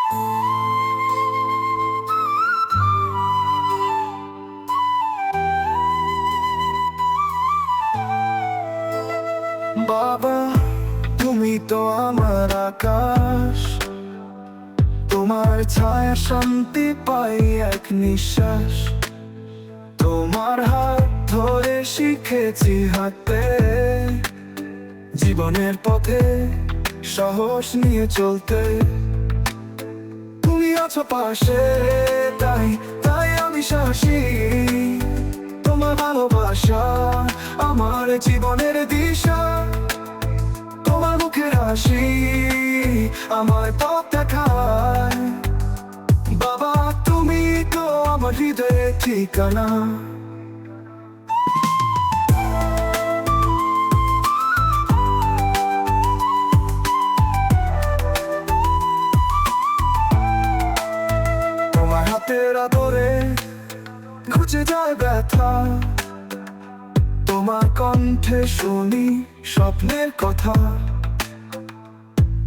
বাবা, তুমি তো আমার আকাশ, তোমার ছায়া শান্তি পাই এক নিঃশ্বাস। তোমার হাত ধরে শিখেছি হাঁটতে, জীবনের পথে সাহস নিয়ে চলতে। তুমি আছো পাশে, তাই তাই আমি সাহসী। তোমার ভালোবাসা আমার জীবনের দিশা, তোমার মুখের হাসি আমার পথ দেখায়। বাবা, তুমি তো আমার হৃদয়ের ঠিকানা। তোমার হাতের আদরে ঘুচে যায় ব্যথা, তোমার কণ্ঠে শুনি স্বপ্নের কথা।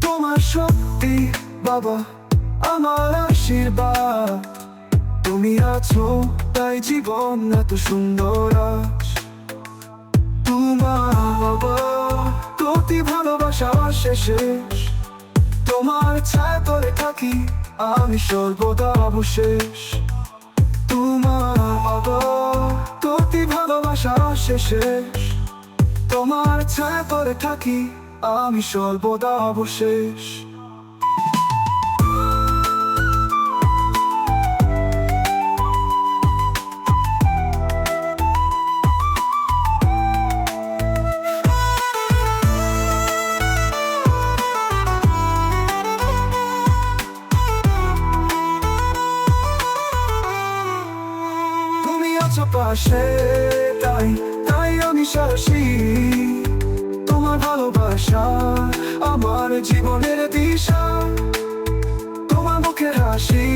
তোমার শক্তি বাবা আমার আশীর্বাদ, তুমি আছো তাই জীবন এত সুন্দর আজ। তোমার বাবা প্রতি ভালোবাসা শেষে, তোমার ছায়া তলে থাকি আমি সর্বদা অবশেষ। তোমার বাবা প্রতি ভালোবাসা শেষে, তোমার ছায়া তলে থাকি আমি সর্বদা অবশেষ। তুমি আছো পাশে, তাই তাই আমি সাহসী। তোমার ভালোবাসা আমার জীবনের দিশা, তোমার মুখের হাসি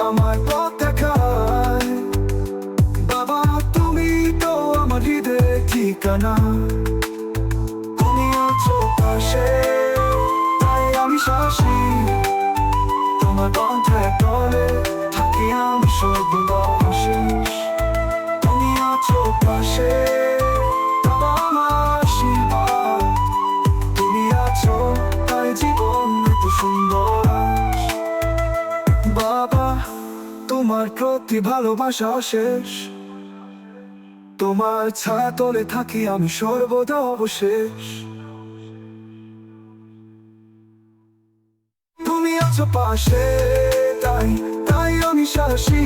আমার পথ দেখায়। বাবা, তুমি তো আমার হৃদয়ের ঠিকানা। তুমি আছো পাশে, তাই আমি সাহসী। তোমার কণ্ঠের তলে থাকি আমি সর্বদা অবশেষ। তুমি আছো পাশে, বাবা আমার আশীর্বাদ, তুমি আছো তাই জীবন এত সুন্দর আজ। বাবা, তোমার প্রতি ভালোবাসা শেষ, তোমার ছায়া তলে থাকি আমি সর্বদা অবশেষ। তুমি আছো পাশে, তাই তাই আমি সাহসী।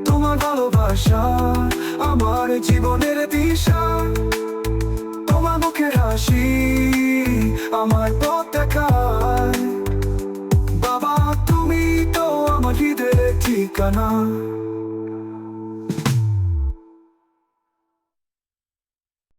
তোমার ভালোবাসা আমার জীবনের দিশা, তোমার মুখের হাসি আমার পথ দেখায়। বাবা, তুমি তো আমার হৃদয়ের ঠিকানা।